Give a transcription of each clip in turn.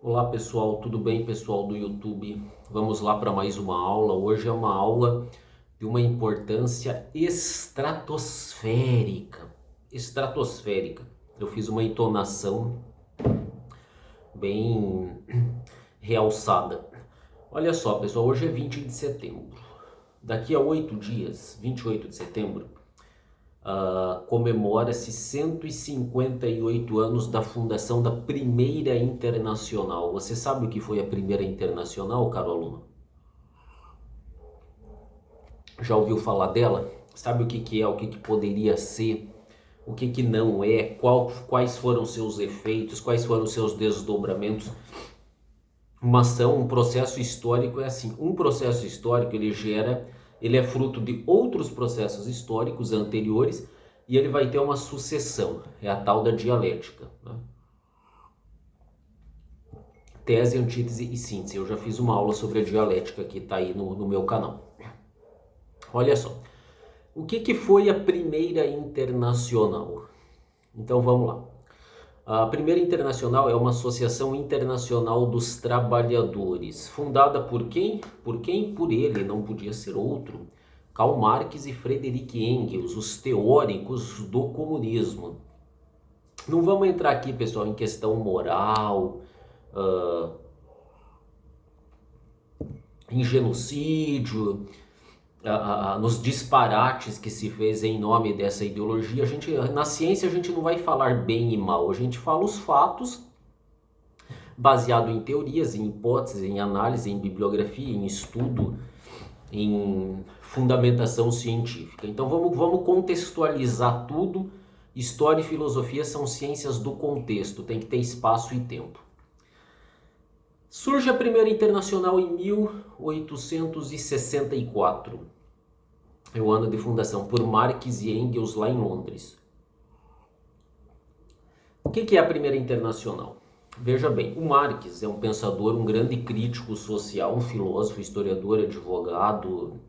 Olá pessoal, tudo bem pessoal do YouTube? Vamos lá para mais uma aula. Hoje é uma aula de uma importância estratosférica. Estratosférica. Eu fiz uma entonação bem realçada. Olha só pessoal, hoje é 20 de setembro. Daqui a 8 dias, 28 de setembro, comemora-se 158 anos da fundação da Primeira Internacional. Você sabe o que foi a Primeira Internacional, caro aluno? Já ouviu falar dela? Sabe o que que é, o que que poderia ser, o que que não é, quais foram seus efeitos, quais foram seus desdobramentos? Uma ação, um processo histórico é assim, um processo histórico ele é fruto de outros processos históricos anteriores e ele vai ter uma sucessão, é a tal da dialética, né? Tese, antítese e síntese. Eu já fiz uma aula sobre a dialética que está aí no meu canal. Olha só, o que que foi a Primeira Internacional? Então vamos lá. A Primeira Internacional é uma associação internacional dos trabalhadores, fundada por quem? Por quem? Por ele, não podia ser outro. Karl Marx e Friedrich Engels, os teóricos do comunismo. Não vamos entrar aqui, pessoal, em questão moral, em genocídio, nos disparates que se fez em nome dessa ideologia. Na ciência a gente não vai falar bem e mal, a gente fala os fatos baseado em teorias, em hipóteses, em análise, em bibliografia, em estudo, em fundamentação científica. Então vamos contextualizar tudo. História e filosofia são ciências do contexto, tem que ter espaço e tempo. Surge a Primeira Internacional em 1864. É o ano de fundação por Marx e Engels lá em Londres. O que é a Primeira Internacional? Veja bem, o Marx é um pensador, um grande crítico social, um filósofo, historiador, advogado.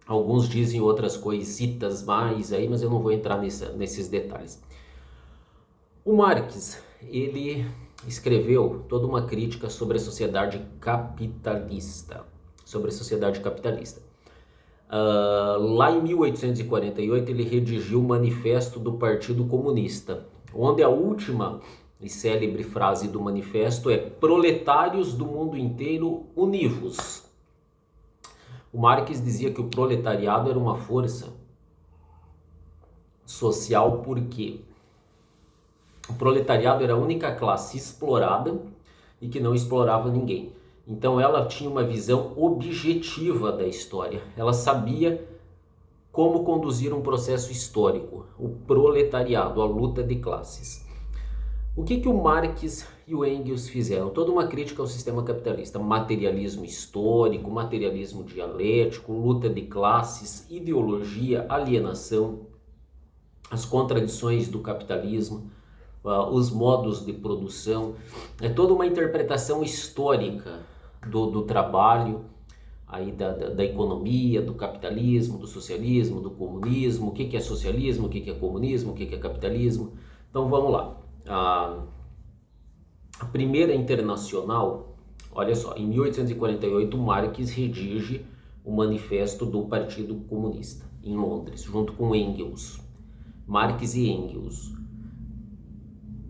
Alguns dizem outras coisitas mais aí, mas eu não vou entrar nesses detalhes. O Marx, ele escreveu toda uma crítica sobre a sociedade capitalista. Lá em 1848 ele redigiu o Manifesto do Partido Comunista, onde a última e célebre frase do manifesto é: proletários do mundo inteiro, univos. O Marx dizia que o proletariado era uma força social porque o proletariado era a única classe explorada e que não explorava ninguém. Então ela tinha uma visão objetiva da história. Ela sabia como conduzir um processo histórico, o proletariado, a luta de classes. O que o Marx e o Engels fizeram? Toda uma crítica ao sistema capitalista, materialismo histórico, materialismo dialético, luta de classes, ideologia, alienação, as contradições do capitalismo, os modos de produção. É toda uma interpretação histórica do trabalho, aí da economia, do capitalismo, do socialismo, do comunismo, o que é socialismo, o que é comunismo, o que é capitalismo. Então vamos lá. A Primeira Internacional, olha só, em 1848 Marx redige o Manifesto do Partido Comunista em Londres, junto com Engels, Marx e Engels.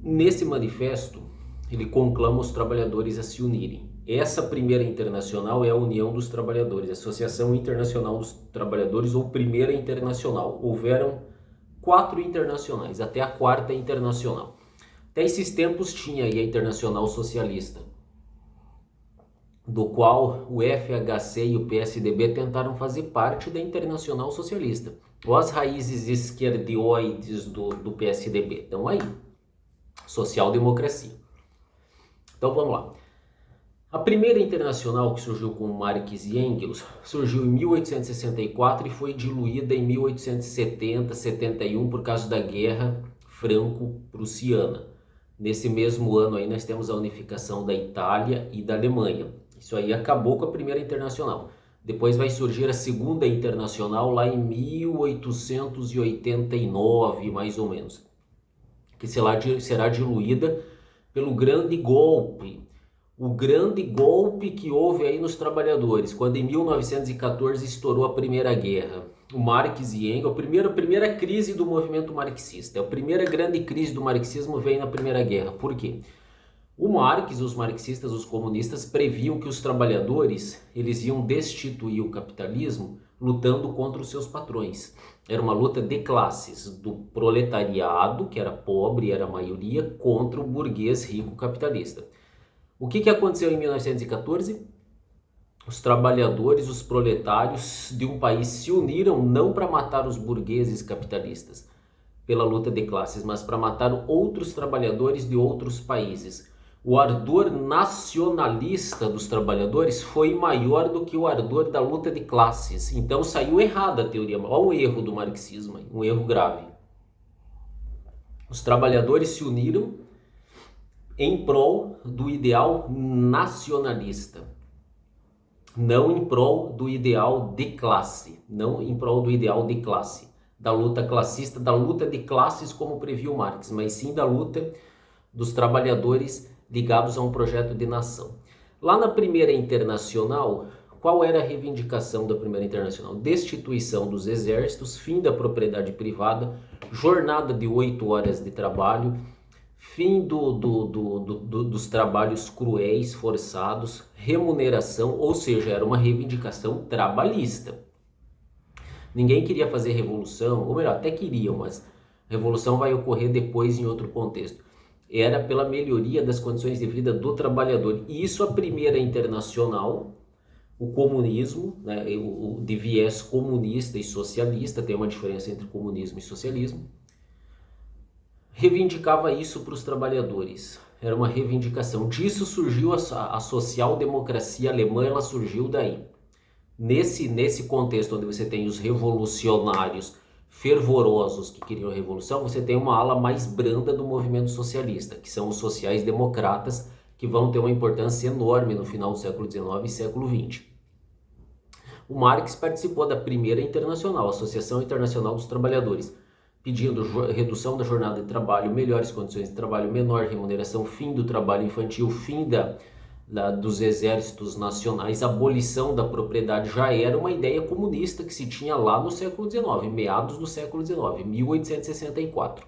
Nesse manifesto, ele conclama os trabalhadores a se unirem. Essa Primeira Internacional é a União dos Trabalhadores, a Associação Internacional dos Trabalhadores, ou Primeira Internacional. Houveram 4 internacionais, até a 4ª Internacional. Até esses tempos tinha aí a Internacional Socialista, do qual o FHC e o PSDB tentaram fazer parte da Internacional Socialista. Ou as raízes esquerdioides do PSDB estão aí. Social-democracia. Então vamos lá. A Primeira Internacional, que surgiu com Marx e Engels, surgiu em 1864 e foi diluída em 1870, 71 por causa da Guerra Franco-Prussiana. Nesse mesmo ano aí nós temos a unificação da Itália e da Alemanha. Isso aí acabou com a Primeira Internacional. Depois vai surgir a Segunda Internacional lá em 1889, mais ou menos, que será diluída pelo grande golpe. O grande golpe que houve aí nos trabalhadores, quando em 1914 estourou a Primeira Guerra. O Marx e Engels, a primeira crise do movimento marxista. A primeira grande crise do marxismo veio na Primeira Guerra. Por quê? O Marx, os marxistas, os comunistas previam que os trabalhadores eles iam destituir o capitalismo lutando contra os seus patrões. Era uma luta de classes, do proletariado, que era pobre, era a maioria, contra o burguês rico capitalista. O que aconteceu em 1914? Os trabalhadores, os proletários de um país se uniram não para matar os burgueses capitalistas pela luta de classes, mas para matar outros trabalhadores de outros países. O ardor nacionalista dos trabalhadores foi maior do que o ardor da luta de classes. Então saiu errada a teoria. Olha um erro do marxismo, um erro grave. Os trabalhadores se uniram em prol do ideal nacionalista, não em prol do ideal de classe, não em prol do ideal de classe, da luta classista, da luta de classes como previu Marx, mas sim da luta dos trabalhadores ligados a um projeto de nação. Lá na Primeira Internacional, qual era a reivindicação da Primeira Internacional? Destituição dos exércitos, fim da propriedade privada, jornada de 8 horas de trabalho, fim dos trabalhos cruéis, forçados, remuneração, ou seja, era uma reivindicação trabalhista. Ninguém queria fazer revolução, ou melhor, até queriam, mas a revolução vai ocorrer depois em outro contexto. Era pela melhoria das condições de vida do trabalhador. E isso a Primeira Internacional, o comunismo, né, o de viés comunista e socialista, tem uma diferença entre comunismo e socialismo, reivindicava isso para os trabalhadores. Era uma reivindicação. Disso surgiu a social-democracia alemã, ela surgiu daí. Nesse contexto onde você tem os revolucionários fervorosos que queriam a revolução, você tem uma ala mais branda do movimento socialista, que são os sociais-democratas, que vão ter uma importância enorme no final do século XIX e século XX. O Marx participou da Primeira Internacional, Associação Internacional dos Trabalhadores, pedindo redução da jornada de trabalho, melhores condições de trabalho, menor remuneração, fim do trabalho infantil, fim dos exércitos nacionais, abolição da propriedade. Já era uma ideia comunista que se tinha lá no século XIX, meados do século XIX, 1864.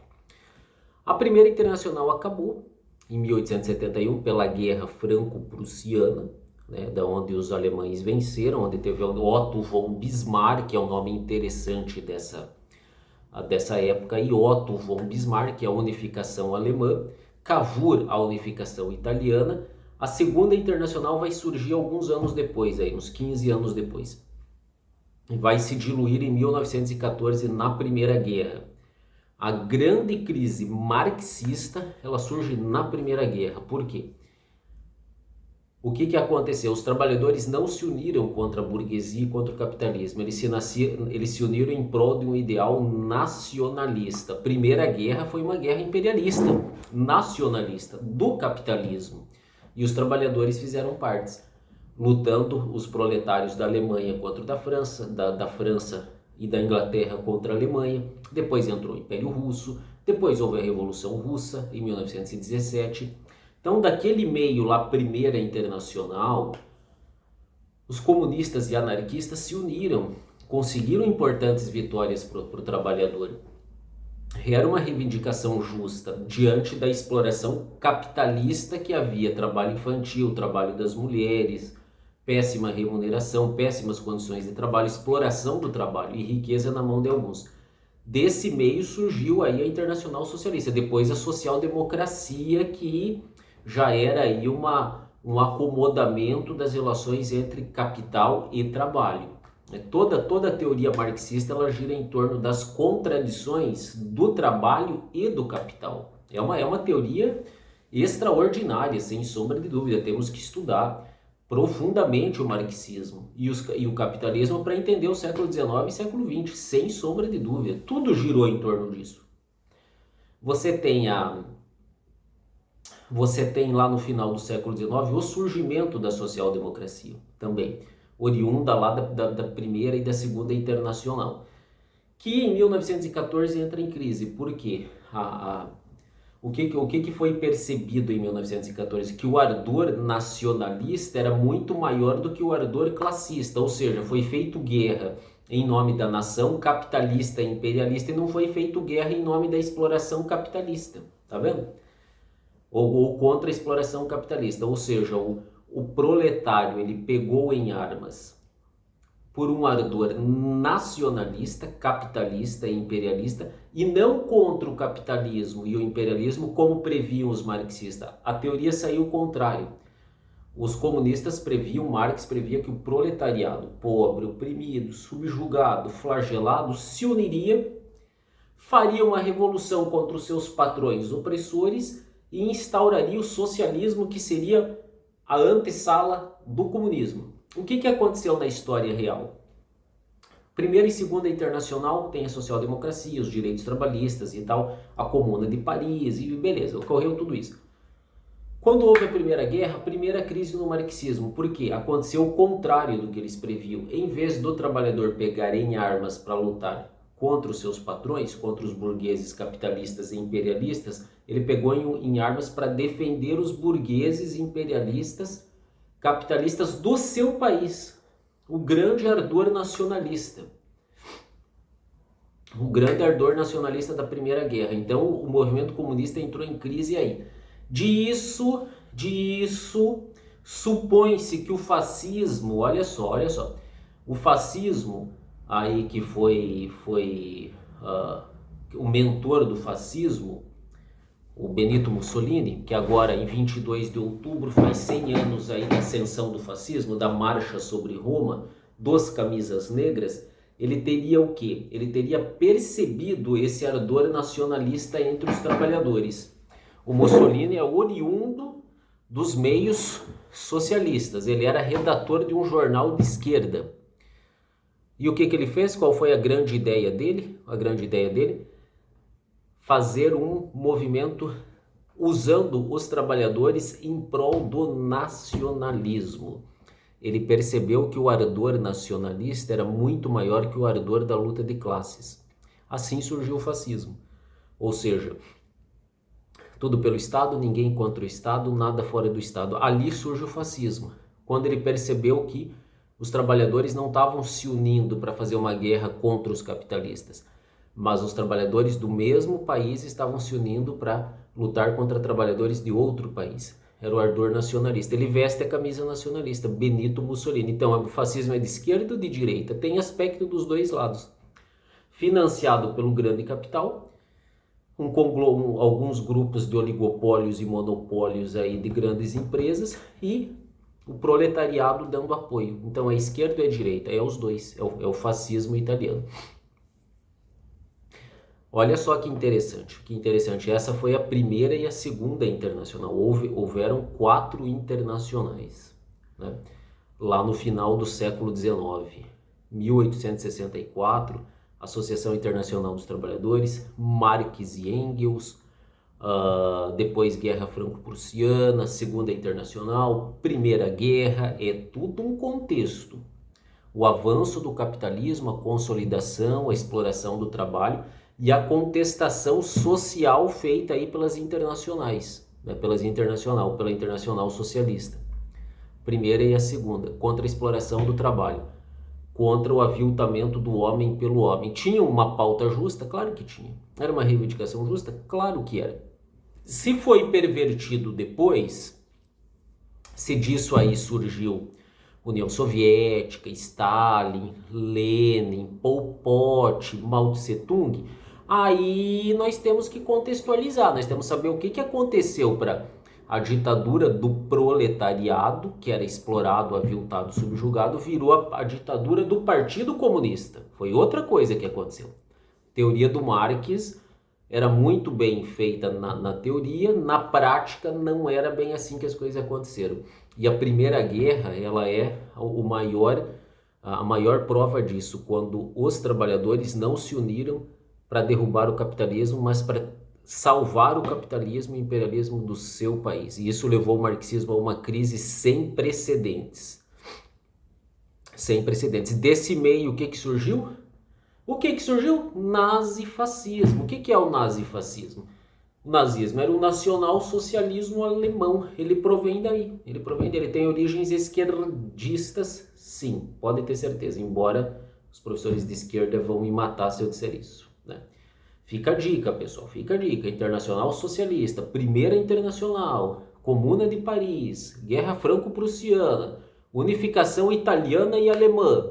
A Primeira Internacional acabou em 1871 pela Guerra Franco-Prussiana, né, da onde os alemães venceram, onde teve o Otto von Bismarck, que é um nome interessante dessa época, e Otto von Bismarck, que é a unificação alemã, Cavour, a unificação italiana. A Segunda Internacional vai surgir alguns anos depois, aí, uns 15 anos depois. E vai se diluir em 1914 na Primeira Guerra. A grande crise marxista, ela surge na Primeira Guerra. Por quê? O que aconteceu? Os trabalhadores não se uniram contra a burguesia e contra o capitalismo. Eles se uniram em prol de um ideal nacionalista. A Primeira Guerra foi uma guerra imperialista, nacionalista, do capitalismo. E os trabalhadores fizeram partes, lutando os proletários da Alemanha contra o da França, da França e da Inglaterra contra a Alemanha. Depois entrou o Império Russo, depois houve a Revolução Russa em 1917. Então, daquele meio lá, Primeira Internacional, os comunistas e anarquistas se uniram, conseguiram importantes vitórias para o trabalhador. Era uma reivindicação justa diante da exploração capitalista que havia, trabalho infantil, trabalho das mulheres, péssima remuneração, péssimas condições de trabalho, exploração do trabalho e riqueza na mão de alguns. Desse meio surgiu aí a Internacional Socialista, depois a social-democracia, que já era aí um acomodamento das relações entre capital e trabalho. Toda a teoria marxista ela gira em torno das contradições do trabalho e do capital. É uma teoria extraordinária, sem sombra de dúvida. Temos que estudar profundamente o marxismo e o capitalismo para entender o século XIX e século XX, sem sombra de dúvida. Tudo girou em torno disso. Você tem lá no final do século XIX o surgimento da social-democracia também, oriunda lá da Primeira e da Segunda Internacional, que em 1914 entra em crise, porque O que foi percebido em 1914? Que o ardor nacionalista era muito maior do que o ardor classista, ou seja, foi feito guerra em nome da nação capitalista e imperialista e não foi feito guerra em nome da exploração capitalista, tá vendo? Ou contra a exploração capitalista, ou seja, o proletário ele pegou em armas por um ardor nacionalista, capitalista e imperialista, e não contra o capitalismo e o imperialismo como previam os marxistas. A teoria saiu o contrário. Os comunistas previam, Marx previa que o proletariado, pobre, oprimido, subjugado, flagelado, se uniria, faria uma revolução contra os seus patrões opressores e instauraria o socialismo, que seria a antessala do comunismo. O que aconteceu na história real? Primeira e Segunda Internacional tem a social-democracia, os direitos trabalhistas e tal, a Comuna de Paris e beleza, ocorreu tudo isso. Quando houve a Primeira Guerra, a primeira crise no marxismo, por quê? Aconteceu o contrário do que eles previam. Em vez do trabalhador pegar em armas para lutar contra os seus patrões, contra os burgueses capitalistas e imperialistas, ele pegou em armas para defender os burgueses imperialistas capitalistas do seu país. O grande ardor nacionalista. O grande ardor nacionalista da Primeira Guerra. Então o movimento comunista entrou em crise aí. Disso supõe-se que o fascismo, olha só, o fascismo aí que foi o mentor do fascismo, o Benito Mussolini, que agora em 22 de outubro faz 100 anos aí da ascensão do fascismo, da marcha sobre Roma, dos camisas negras, ele teria o quê? Ele teria percebido esse ardor nacionalista entre os trabalhadores. O Mussolini é oriundo dos meios socialistas, ele era redator de um jornal de esquerda. E o que ele fez? Qual foi a grande ideia dele? A grande ideia dele? Fazer um movimento usando os trabalhadores em prol do nacionalismo. Ele percebeu que o ardor nacionalista era muito maior que o ardor da luta de classes. Assim surgiu o fascismo. Ou seja, tudo pelo Estado, ninguém contra o Estado, nada fora do Estado. Ali surge o fascismo, quando ele percebeu que os trabalhadores não estavam se unindo para fazer uma guerra contra os capitalistas, mas os trabalhadores do mesmo país estavam se unindo para lutar contra trabalhadores de outro país. Era o ardor nacionalista. Ele veste a camisa nacionalista, Benito Mussolini. Então, o fascismo é de esquerda ou de direita? Tem aspecto dos dois lados. Financiado pelo grande capital, alguns grupos de oligopólios e monopólios aí de grandes empresas e o proletariado dando apoio. Então é esquerda ou é direita? É os dois, é o fascismo italiano. Olha só que interessante, essa foi a primeira e a segunda internacional, houveram 4 internacionais, né? Lá no final do século XIX, 1864, Associação Internacional dos Trabalhadores, Marx e Engels, depois Guerra Franco-Prussiana, Segunda Internacional, Primeira Guerra, é tudo um contexto. O avanço do capitalismo, a consolidação, a exploração do trabalho e a contestação social feita aí pelas internacionais, né, pela Internacional Socialista. Primeira e a segunda, contra a exploração do trabalho, contra o aviltamento do homem pelo homem. Tinha uma pauta justa? Claro que tinha. Era uma reivindicação justa? Claro que era. Se foi pervertido depois, se disso aí surgiu União Soviética, Stalin, Lenin, Pol Pot, Mao Tse Tung, aí nós temos que contextualizar, nós temos que saber o que aconteceu para a ditadura do proletariado, que era explorado, aviltado, subjugado, virou a ditadura do Partido Comunista. Foi outra coisa que aconteceu. Teoria do Marx era muito bem feita na teoria, na prática não era bem assim que as coisas aconteceram. E a Primeira Guerra, ela é a maior prova disso, quando os trabalhadores não se uniram para derrubar o capitalismo, mas para salvar o capitalismo e o imperialismo do seu país. E isso levou o marxismo a uma crise sem precedentes. Sem precedentes. Desse meio, o que surgiu? O que surgiu? Nazifascismo. O que é o nazifascismo? O nazismo era o nacional-socialismo alemão, ele provém daí, ele tem origens esquerdistas, sim, pode ter certeza, embora os professores de esquerda vão me matar se eu disser isso, né? Fica a dica, pessoal, fica a dica, Internacional Socialista, Primeira Internacional, Comuna de Paris, Guerra Franco-Prussiana, Unificação Italiana e Alemã,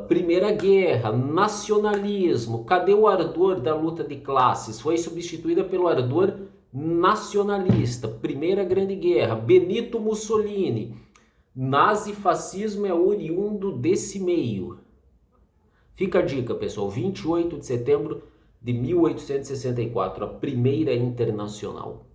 Primeira Guerra, nacionalismo, cadê o ardor da luta de classes? Foi substituída pelo ardor nacionalista. Primeira Grande Guerra, Benito Mussolini, nazifascismo é oriundo desse meio. Fica a dica, pessoal, 28 de setembro de 1864, a Primeira Internacional.